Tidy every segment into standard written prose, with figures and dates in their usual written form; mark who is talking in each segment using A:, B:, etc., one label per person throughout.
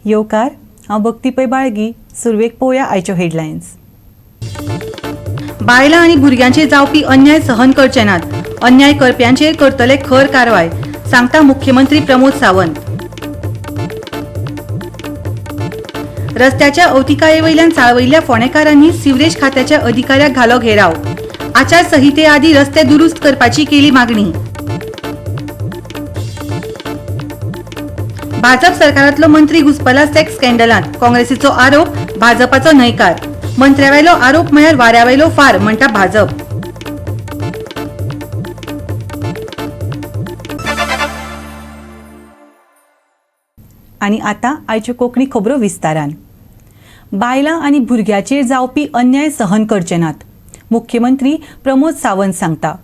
A: येवकार हांव भक्ती पै बाळगी. सुरवेक पळोवया आयच्यो हेडलायन्स. बायलां आनी भुरग्यांचेर जावपी अन्याय सहन करचे नात. अन्याय करप्यांचेर करतले खर कारवाय, सांगता मुख्यमंत्री प्रमोद सावंत. रस्त्याच्या अवतिकाये चाळवयल्ल्या फोंडेकारांनी सिवरेज खात्याच्या अधिकाऱ्याक घालो घेराव. आचारसंहिते आदी रस्ते दुरुस्त करपाची केली मागणी. भाजप सरकारांतलो मंत्री घुसपला सेक्स स्कॅन्डलांत. काँग्रेसीचो आरोप, भाजपाचो न्हयकार. मंत्र्यावेलो आरोप म्हळ्यार वाऱ्यावेलो फार म्हणटा भाजप. आनी आतां आयच्यो कोंकणी खबरो विस्तारान. बायलां आनी भुरग्यांचेर जावपी अन्याय सहन करचे नात. मुख्यमंत्री प्रमोद सावंत सांगता.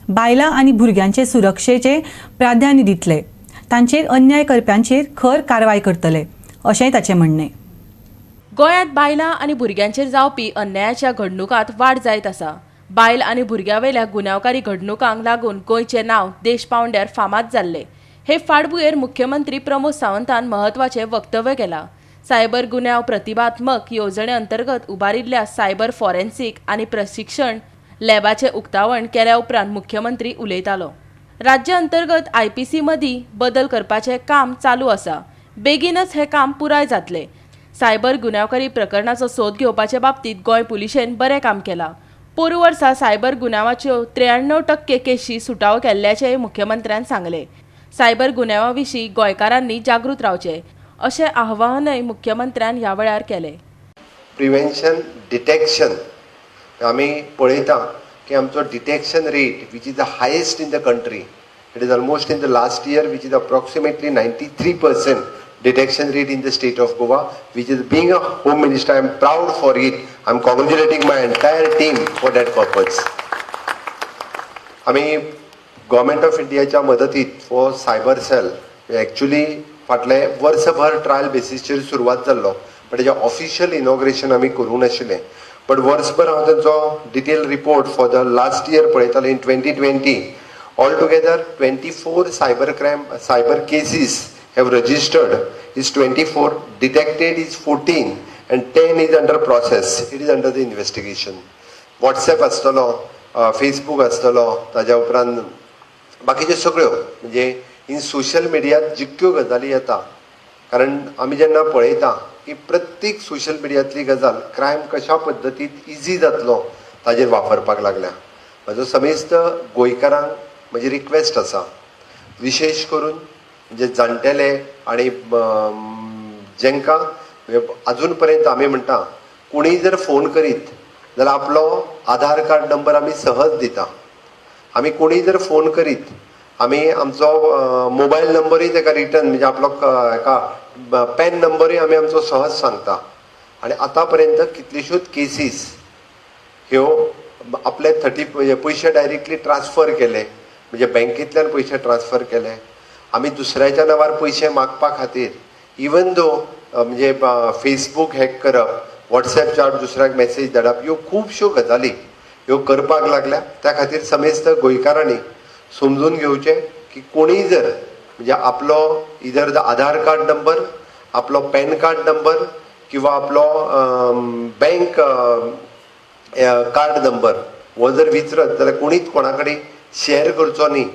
A: बायलां आनी भुरग्यांचे सुरक्षेचे प्राधान्य दितले. तांचेर अन्याय करप्यांचेर खर कारवाय करतले, अशेंय ताचें म्हणणें.
B: गोंयांत बायलां आनी भुरग्यांचेर जावपी अन्यायाच्या घडणुकांत वाड जायत आसा. बायल आनी भुरग्यांवेल्या गुन्यांवकारी घडणुकांक लागून गोंयचें नांव देश पांवड्यार फामाद जाल्लें. हे फाटभुंयेर मुख्यमंत्री प्रमोद सावंतान महत्वाचें वक्तव्य केलां. सायबर गुन्यांव प्रतिबात्मक येवजणे अंतर्गत उबारिल्ल्या सायबर फॉरेन्सिक आनी प्रशिक्षण लॅबाचें उक्तावण केल्या उपरांत मुख्यमंत्री उलयतालो. राज्य अंतर्गत IPC मदीं बदल करपाचें काम चालू आसा. बेगीनच हें काम पुराय जातलें. सायबर गुन्यांवकारी प्रकरणाचो सोद घेवपाचे बाबतींत गोंय पुलिशेन बरें काम केलां. पोरूं वर्सा सायबर गुन्यांवाच्यो 93% केशी सुटावो केल्ल्याचेंय मुख्यमंत्र्यान सांगलें. सायबर गुन्यांवा विशीं गोंयकारांनी जागृत रावचें, अशें आवाहनय मुख्यमंत्र्यान ह्या वेळार केलें.
C: प्रिव्हेन्शन डिटेक्शन आमी पळयता की आमचो detection rate which is the highest in the country. It is almost in the last year which is approximately 93% detection rate in the state of Goa, which is being a home minister, I am proud for it. I am congratulating my entire team for that purpose. आमी government of इंडियाच्या मदतीत for cyber sale actually फाटले वर्सभर trial बेसिसचेर सुरवात जाल्लो, but तेजें official inauguration आमी करूं नाशिल्लें. बट वर्सभर हांव तांचो detail report for the last year पळयतालो. In 2020 all together 24 cyber cases have registered is 24, detected is 14 and 10 is under process. It is under the investigation. WhatsApp आसतलो, Facebook आसतलो, ताज्या उपरांत बाकीच्यो सगळ्यो म्हणजे इन सोशल मिडियांत जितक्यो गजाली येता, कारण आमी जेन्ना पळयता की प्रत्येक सोशल मिडियांतली गजाल क्रायम कशा पद्दतीन इजी जातलो ताजेर वापरपाक लागल्या. म्हजो समेस्त गोंयकारांक म्हजी रिक्वेस्ट आसा, विशेश करून जे जाणटेले आणि जेंकां अजून पर्यंत आमी म्हणटा कोणीय जर फोन करीत जाल्यार आपलो आधार कार्ड नंबर आमी सहज दिता. आमी कोणीय जर फोन करीत आमी आमचो मोबायल नंबरूय ताका रिटर्न म्हणजे आपलो हेका पॅन नंबरूय आमी आमचो सहज सांगता. आनी आतां पर्यंत कितल्योश्योच केसीस ह्यो आपले पयशे डायरेक्टली ट्रान्सफर केले, म्हणजे बँकेंतल्यान पयशे ट्रान्सफर केले. आमी दुसऱ्याच्या नांवार पयशे मागपा खातीर इवन दो म्हणजे फेसबूक हॅक करप, WhatsAppच्यार दुसऱ्याक मेसेज धाडप, ह्यो खुबश्यो गजाली ह्यो करपाक लागल्या. त्या खातीर समेस्त गोंयकारांनी समजून घेवचें की कोणीय जर म्हणजे आपलो इधर द आधार कार्ड नंबर, आपलो पॅन कार्ड नंबर किंवा आपलो बँक कार्ड नंबर हो जर विचारत जाल्यार कोणीच कोणा कडेन शेअर करचो न्ही.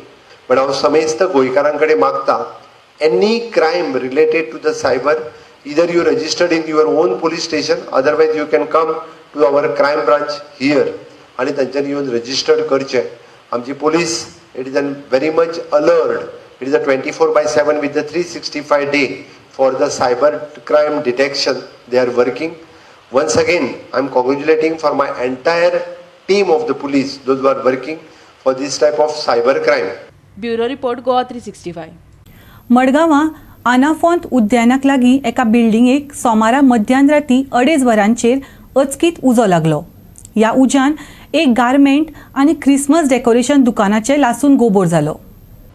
C: पण हांव समेस्त गोंयकारां कडेन मागता, any crime related to the cyber either you registered in your own police station, otherwise you can come to our crime branch here आनी तांच्यांनी येवन रजिस्टर्ड करचें. आमची police it is very much alert. It is a 24/7 with the 365 day for the cyber crime detection they are working. Once again, I am congratulating for my entire team of the police, those who are working for this type of cyber crime.
B: Bureau report Goa 365.
A: मडगांवां आनाफोंत उद्यानाक लागीं एका बिल्डिंगेक सोमारा मध्यान राती 2:30 वरांचेर अचकीत उजो लागलो. ह्या उज्यान एक गारमेंट आनी क्रिसमस डेकोरेशन दुकानाचे लासून गोबोर जालो.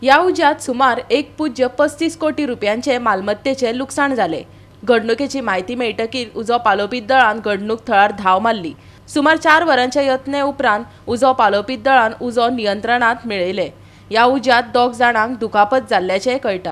B: ह्या उज्यात सुमार 1.35 कोटी रुपयांचे मालमत्तेचे लुकसाण जाले. घडणुकेची माहिती मेळटकीर उजो पालोवपी दळान घडणूक थळार धांव मारली. सुमार 4 वरांच्या यत्ने उपरांत उजो पालोवपी दळान उजो नियंत्रणांत मेळयले. ह्या उज्यात 2 जाणांक दुखापत जाल्ल्याचें कळटा.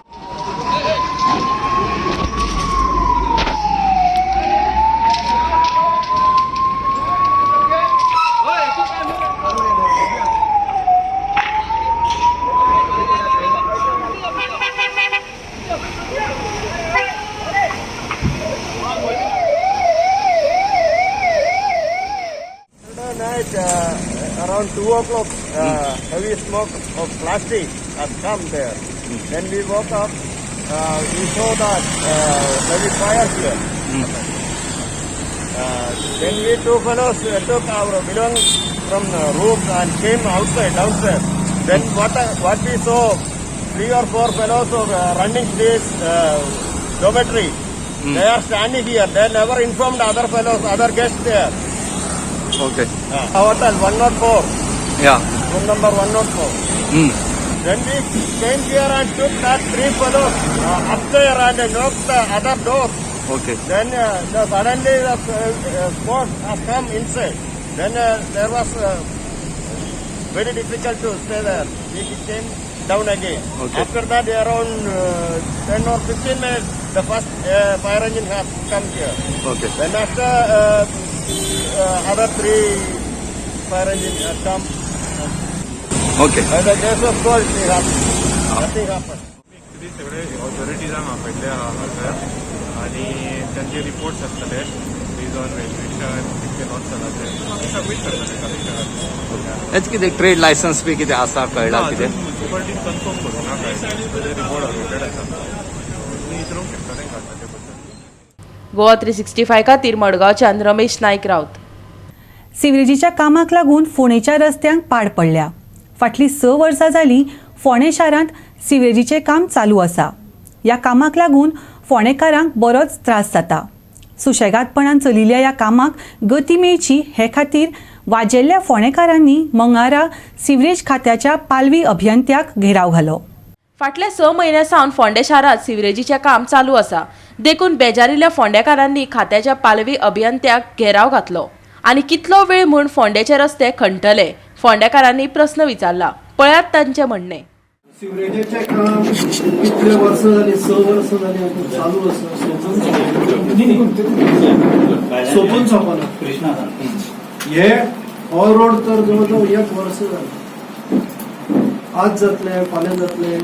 D: night, around 2 o'clock, heavy smoke of plastic had come there. Then we woke up, we saw that heavy fire here. Then we two fellows took our belongings from the room and came downstairs. Then what we saw, 3 or 4 fellows were running this dormitory. They are standing here. They never informed other fellows, other guests there.
E: Okay.
D: Hotel 104,
E: Yeah.
D: room number 104. Then we came here and took that 3 fellows upstairs and knocked the other door.
E: Okay.
D: Then suddenly the smoke has come inside. Then there was very difficult to stay there. We came down again.
E: Okay.
D: After that, around 10 or 15 minutes, the first fire engine has come here.
E: Okay.
D: Then after other 3 fire engines had come.
E: Okay.
D: And the gas was cold. Nothing happened.
F: Actually सगळे ऑथॉरिटीजांक आपयल्ले आहा हांगासर आनी तांचे reports आसतले beige on valuation कितके loss जाला ते आमी सबमीट करतले कलेक्टराक.
E: हेच कितें ट्रेड लायसन्स बी कितें आसा कळला कितें?
F: म्युन्सिपालिटीन कन्फर्म करूंक ना काय तेजे रिपोर्ट अवेटेड आसा. तुमी विचारूंक शकता तांकां ताचे बद्दल.
B: गोवा 365 खातीर मडगांवच्यान रमेश नायक रावत.
A: सिवरेजीच्या कामाक लागून फोंडेच्या रस्त्यांक पाड पडल्या. फाटलीं 6 वर्सां जालीं फोंडे शारांत सिवरेजीचें काम चालू आसा. ह्या कामाक लागून फोंडेकारांक बरोच त्रास जाता. सुशेगादपणान चलिल्ल्या ह्या कामाक गती मेळची हे खातीर वाजेल्ल्या फोंडेकारांनी मंगळारा सिवरेज खात्याच्या पालवी अभियंत्याक घेराव घालो.
B: फाटल्या 6 म्हयन्यां सावन फोंडे शारांत सिवरेजीचें काम चालू आसा. देखून बेजारिल्ल्या फोंडेकारांनी खात्याच्या पालवी अभियंत्याक घेराव घातलो आनी कितलो वेळ म्हूण फोंडेचे रस्ते खणटले फोंडेकारांनी प्रस्न विचारला. पळयात तांचें म्हणणें.
G: सिवरेजीचें काम कितले वर्सां जालीं 6 वर्सां जालीं आतां चालू आसा. सोपून सोपना हे हो रोड तर जवळ जवळ 1 वर्स जालें. आज जातले फाल्यां जातले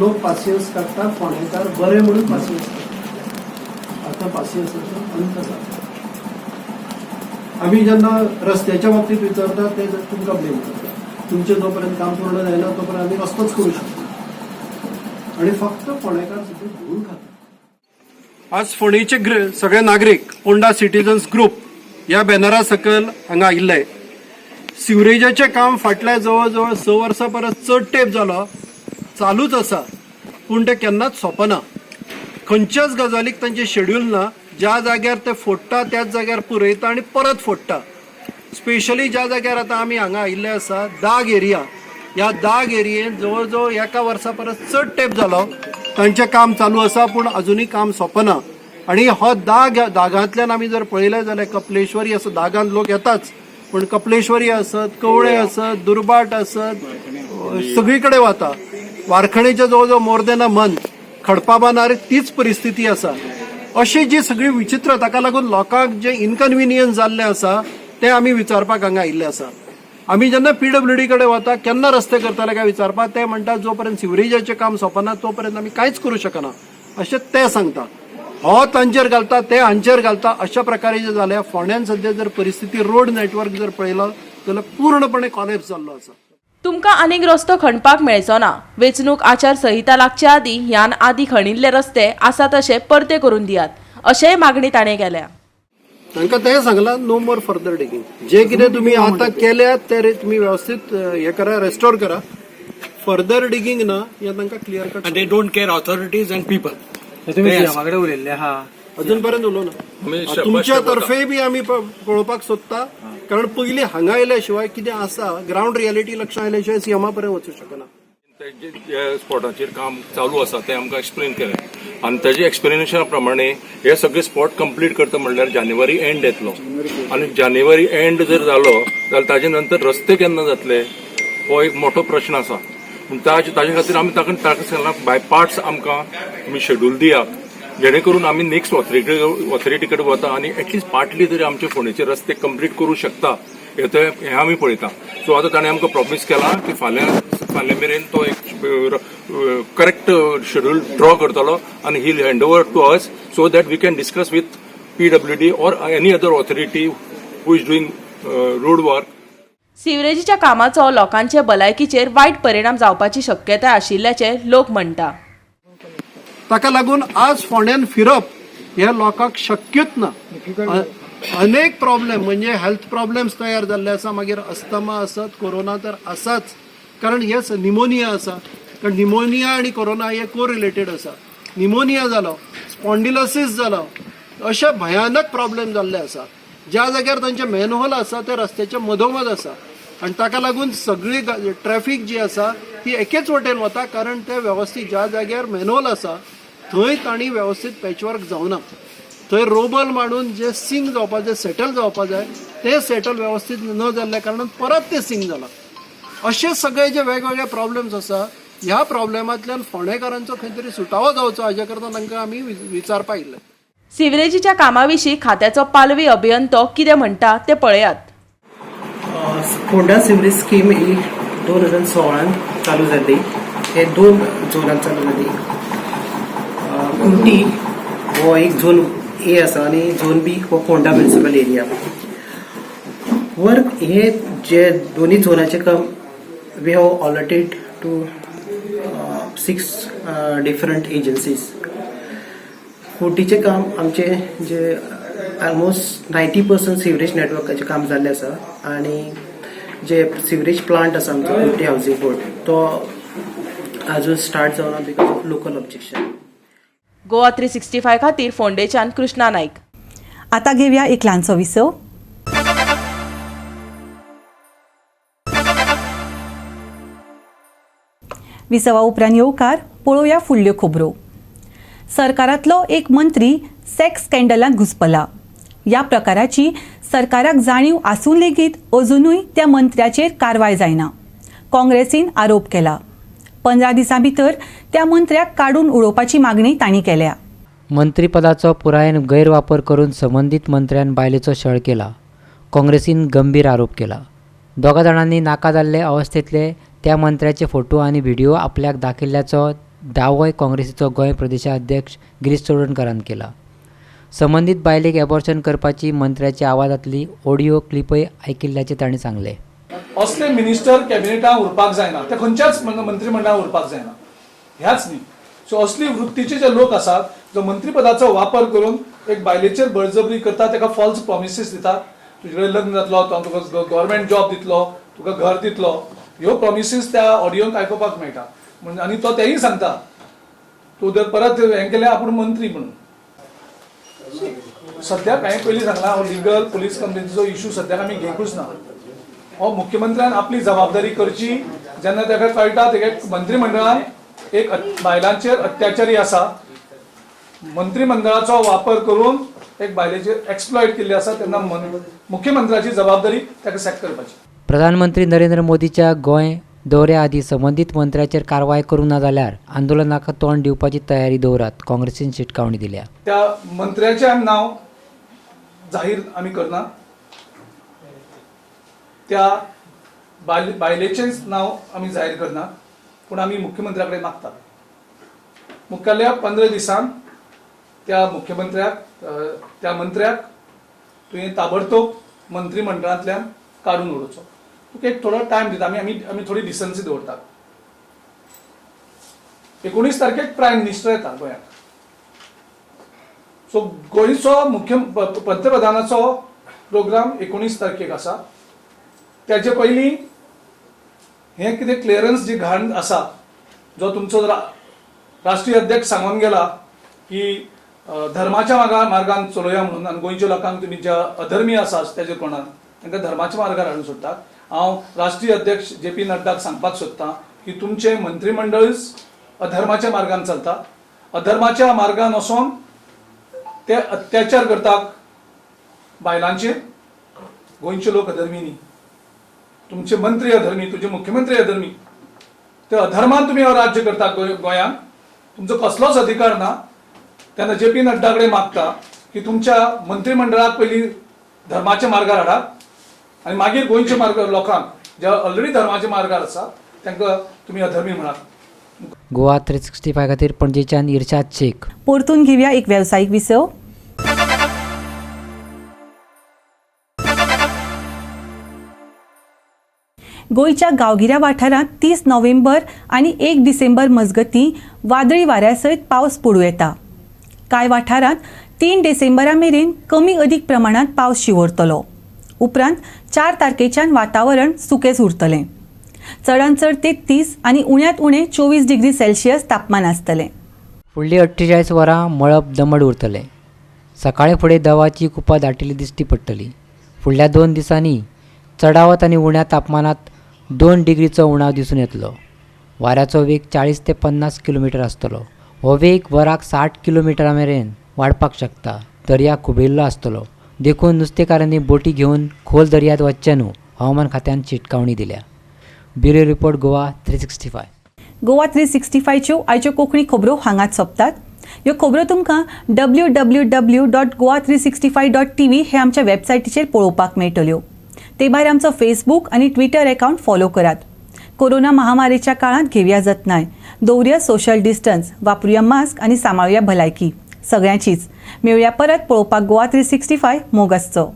G: लोक पासियन्स काडटा. फोंडेकार बरे म्हणून पासियन्स काडटा. आतां पासियन्साचो अंत जाता. आमी जेन्ना रस्त्याच्या बाबतींत विचारता ते तुमकां ब्लेम करता. तुमचे जोपर्यंत काम पूर्ण जायना तोपर्यंत आमी रस्तोच करूं शकता आनी फक्त फोंडेकार सुद्दां धूळ खाता. आज फोंडेचे सगळे नागरीक पोंडा सिटीजन्स ग्रुप ह्या बॅनरा सकयल हांगा आयिल्ले. सिवरेजाचें काम फाटल्या जवळ जवळ 6 वर्सां परस चड तेंप जालो चालूच आसा पूण तें केन्नाच सोंपना. खंयच्याच गजालीक तांचें शेड्यूल ना. ज्या जाग्यार ते फोडटा त्याच जाग्यार पुरयता आनी परत फोडटा. स्पेशली ज्या जाग्यार आतां आमी हांगा आयिल्ले आसा दाग एरिया, ह्या दाग एरियेंत जवळ जवळ 1 वर्सा परस चड तेंप जालो तांचें काम चालू आसा पूण अजुनूय काम सोंपना. आनी हो दागांतल्यान आमी जर पळयलें जाल्यार कपलेश्वरी असो दागांत लोक येताच पूण कपलेश्वरी आसत, कवळे आसत, दुर्बाट आसत, सगळी कडेन वता. वारखणेचे जवळ जवळ मोर देन अ मंथ खडपाबांदार तीच परिस्थिती आसा. अशी जी सगळी विचित्र ताका लागून लोकांक जे इनकन्विनियन्स जाल्ले आसा ते आमी विचारपाक हांगा आयिल्ले आसा. आमी जेन्ना PWD कडेन वता केन्ना रस्ते करतले काय विचारपाक ते म्हणटा जोपर्यंत सिवरेजाचें काम सोंपना तोपर्यंत आमी कांयच करूं शकना अशें ते सांगता. हो तांचेर घालता ते हांचेर घालता. अशा प्रकारे जे जाल्यार फोंड्यान सद्या जर परिस्थिती रोड नेटवर्क जर पळयलो जाल्यार पूर्णपणे कॉलेप्स जाल्लो आसा.
B: तुमकां आनीक रस्तो खणपाक मेळचो ना. वेंचणूक आचार संहिता लागच्या आदीं ह्यान आदीं खणिल्ले रस्ते आसा तशे परते करून दियात अशेय मागणी ताणें केल्या.
G: तांकां तें सांगलां नो मोर फर्दर डिगींग. जे कितें तुमी आतां केल्यात ते तुमी वेवस्थीत हे करा, रेस्टोर करा. फर्दर डिगींग ना हे तांकां clear cut.
H: And they don't care authorities and people.
G: अजून पर्यंत उलोवना. तुमच्या तर्फे बी आमी पळोवपाक सोदता कारण पयलीं हांगा आयल्या शिवाय कितें आसा ग्राउंड रियलिटी लक्षांत आयल्या शिवाय सीएमा पर्यंत वचूंक शकना.
I: जे स्पॉटाचेर काम चालू आसा ते आमकां एक्सप्लेन केलें आनी ताजे एक्सप्लेनेशना प्रमाणे हे सगळे स्पॉट कंप्लीट करता म्हणल्यार जानेवारी एंड येतलो आनी जानेवारी एंड जर जालो जाल्यार ताजे नंतर रस्ते केन्ना जातले हो एक मोठो प्रश्न आसा. ताजे खातीर आमी ताका सांगलां बाय पार्ट्स आमकां तुमी शेड्यूल दियात जेणे करून आमी नेक्स्ट ऑथॉरिटी कडेन वता आनी एटलिस्ट पार्टली तरी आमचे फोंडेचे रस्ते कंप्लीट करूं शकता हे आमी पळयता. सो आतां ताणें आमकां प्रॉमिस केला की फाल्यां मेरेन तो एक करेक्ट शेड्यूल ड्रॉ करतलो आनी ही hand over to us so that we can discuss with PWD or any other authority who is doing road work
B: सिवरेजीच्या कामाचो लोकांचे भलायकीचेर वायट परिणाम जावपाची शक्यताय आशिल्ल्याचे लोक म्हणटा.
G: ताका लागून आज फोंड्यान फिरप हे लोकांक शक्यच ना. अनेक प्रॉब्लेम म्हणजे हेल्थ प्रॉब्लेम्स तयार जाल्ले आसा. मागीर अस्थमा आसत, कोरोना तर आसाच, कारण हे निमोनिया आसा. कारण निमोनिया आणि कोरोना हे को रिलेटेड आसा. निमोनिया जालो, स्पॉन्डिलोसिस जालो, अशे भयानक प्रॉब्लेम जाल्ले आसा. ज्या जाग्यार तांचे मॅनहोल आसा ते रस्त्याच्या मधोमध आसा आणि ताका लागून सगळी ट्रॅफिक जी आसा ती एकेच वटेन वता. कारण ते वेवस्थीत ज्या जाग्यार मॅनहोल आसा थंय तांणी वेवस्थीत पॅचवर्क जावना. थंय रोबल मांडून जे सिंक जावपा जाय, सेटल जावपा जाय, ते सेटल वेवस्थीत न जाल्ल्या कारणान परत ते सिंक जाला. असे सगळे जे वेगवेगळे प्रॉब्लेम्स आसा ह्या प्रॉब्लेमांतल्यान फोंडेकारांचो खंय तरी सुटावो जावचो हाजे करता तांकां आमी विचारपा आयिल्ले.
B: सिवरेजीच्या कामाविशीं खात्याचो पालवी अभियंतो कितें म्हणटा ते पळयात.
J: फोंडा सिवरेज स्कीम ही 2016 चालू जाली. हे 2 झोनांत चालू जाली. कुर्टी हो एक झोन ए आसा आणि झोन बी हो फोंडा म्युनिसिपल एरिया. वर्क हे जे दोन्ही झोनाचे काम we have allotted to 6 different agencies. कुर्टीचे काम आमचे जे ऑलमोस्ट 90% सिवरेज नेटवर्काचे काम जाल्ले आसा आणि जे सिवरेज प्लांट आसा आमचो कुर्टी हाऊसिंग बोर्ड तो अजून स्टार्ट जावना because of local objection.
B: Goa 365 खातीर फोंडेच्यान कृष्णा नाईक.
A: आता घेऊया एक ल्हानसो विसव. विसवा उपरांत येवकार पळोवया फुडल्यो खबरो. सरकारांतलो एक मंत्री सेक्स स्कॅन्डलांत घुस्पला. ह्या प्रकाराची सरकाराक जाणीव आसून लेगीत अजूनय त्या मंत्र्याचेर कारवाय जायना. काँग्रेसीन आरोप केला. 15 दिसां भितर त्या मंत्र्याक काडून उडोवपाची मागणी तांणी केल्या.
K: मंत्रिपदाचो पुरायेन गैरवापर करून संबंधीत मंत्र्यान बायलेचो छळ केला. काँग्रेसीन गंभीर आरोप केला. दोगा जाणांनी नाका जाल्ले अवस्थेंतले त्या मंत्र्याचे फोटो आनी व्हिडिओ आपल्याक दाखयिल्ल्याचो दावोय काँग्रेसीचो गोंय प्रदेशाध्यक्ष गिरीश चोडणकरान केला. संबंधीत बायलेक एबॉर्शन करपाची मंत्र्याच्या आवाजांतली ऑडिओ क्लिपय आयकिल्ल्याचे तांणी सांगले.
L: असले मिनिस्टर कॅबिनेटात उरपाक जायना, ते खंयच्याच मंत्रिमंडळात उरपाक जायना. ह्याच न्ही. सो असली वृत्तीचे जे लोक आसात जो मंत्रिपदाचो वापर करून एक बायलेचेर बळजबरी करता, ताका फॉल्स प्रॉमिसीस दितात. तुजे कडेन लग्न जातलो, तो तुका गव्हर्मेंट जॉब दितलो, तुका घर दितलो, ह्यो प्रॉमिसीस त्या ऑडिओन आयकुपाक मेळटा. आनी तो तेय सांगता तूं जर परत हें केलें आपूण मंत्री म्हणून. सद्याक हांवें पयलीं सांगलां हो लिगल पुलीस कंप्लेनीचो इश्यू सद्याक आमी घेवंकूच ना. हो मुख्यमंत्र्यान आपली जबाबदारी करची. जेन्ना ताका कळटा ताका मंत्रिमंडळान एक बायलांचेर अत्याचारी आसा, मंत्रिमंडळाचो वापर करून एक बायलेचेर एक्सप्लॉयट केल्ली आसा, तेन्ना मुख्यमंत्र्याची जबाबदारी ताका सॅक करपाची.
K: प्रधानमंत्री नरेंद्र मोदीच्या गोंय दौऱ्या आदी संबंधीत मंत्र्याचेर कारवाय करूं ना जाल्यार आंदोलनाक तोंड दिवपाची तयारी दवरात काँग्रेसीन शिटकावणी दिल्या.
L: त्या मंत्र्याचें नांव जाहीर आमी करना, त्या बायलेचें नांव आमी जाहीर करना, पूण आमी मुख्यमंत्र्या कडेन मागतात. मुख्यालया 15 दिसांत त्या मंत्र्याक तुवें ताबडतोब मंत्रिमंडळांतल्यान काडून उडोवचो. तुका एक थोडो टायम दिता. आमी थोडी डिसन्सी दवरतात. 19 तारखेक प्रायम मिनिस्टर येता गोंयांत. सो गोंयचो पंतप्रधानाचो प्रोग्राम 19 तारखेक आसा. त्याचे पयलीं हें कितें क्लियरन्स जी घाण आसा, जो तुमचो राष्ट्रीय अध्यक्ष सांगून गेला की धर्माच्या मार्गान चलोवया म्हणून, आनी गोंयच्या लोकांक तुमी ज्या अधर्मी आसा तेजे कोणाक तांकां धर्माच्या मार्गार हाडून सोडटात. हांव राष्ट्रीय अध्यक्ष JP नड्डाक सांगपाक सोदतां की तुमचे मंत्रिमंडळच अधर्माच्या मार्गान चलता. अधर्माच्या मार्गान वचोन ते अत्याचार करतात बायलांचेर. गोंयचे लोक अधर्मी न्ही, तुमचे मंत्री अधर्मी, तुझे मुख्यमंत्री अधर्मी. ते अधर्मान तुम्ही राज्य करतात गोंयांत. तुमचो कसलोच अधिकार ना. तेन्ना JP नड्डा कडेन मागता की तुमच्या मंत्रिमंडळाक पयलीं धर्माच्या मार्गार हाडात आनी मागीर गोंयच्या लोकांक जे ऑलरेडी धर्माच्या मार्गार आसा तांकां तुमी अधर्मी म्हणात.
K: गोवा 365 खातीर पणजेच्यान इर्शाद शेख.
A: परतून घेवया एक वेवसायीक विसव. गोंयच्या गांवगिऱ्या वाठारांत 30 नोव्हेंबर आनी 1 डिसेंबर मजगतीं वादळी वाऱ्या सयत पावस पडूं येता. कांय वाठारांत 3 डिसेंबरा मेरेन कमी अदीक प्रमाणांत पावस शिंवरतलो. उपरांत 4 तारखेच्यान वातावरण सुकेंच उरतलें. चडांत चड 33 आनी उण्यांत उणें 24 डिग्री सेल्सियस तापमान आसतलें.
K: फुडलीं 48 वरां मळब दमट उरतलें. सकाळी फुडें दवाची कुपां दाटिल्ली दिश्टी पडटली. फुडल्या 2 दिसांनी चडावत आनी उण्या तापमानात 2 डिग्रीचो उणाव दिसून येतलो. वाऱ्याचो वेग 40 ते 50 किलोमीटर आसतलो. हो वेग वराक 60 किलोमिटरा मेरेन वाडपाक शकता. दर्या खुबिल्लो आसतलो. देखून नुस्तेकारांनी बोटी घेवन खोल दर्यांत वच्चें न्हू, हवामान खात्यान शिटकावणी दिल्या. Bureau report Goa 365.
A: गोवा 365च्यो आयच्यो कोंकणी खबरो हांगाच सोंपतात. ह्यो खबरो तुमकां www.goa365.tv हे आमच्या वेबसायटीचेर पळोवपाक मेळटल्यो. ते भायर आमचो फेसबूक आनी ट्विटर अकावंट फॉलो करात. कोरोना महामारीच्या काळांत घेवया जतनाय, दवरया सोशल डिस्टन्स, वापरुया मास्क आनी सांबाळुया भलायकी. सगळ्यांचीच. मेळुया परत पळोवपाक गोवा 365 मोग आसचो.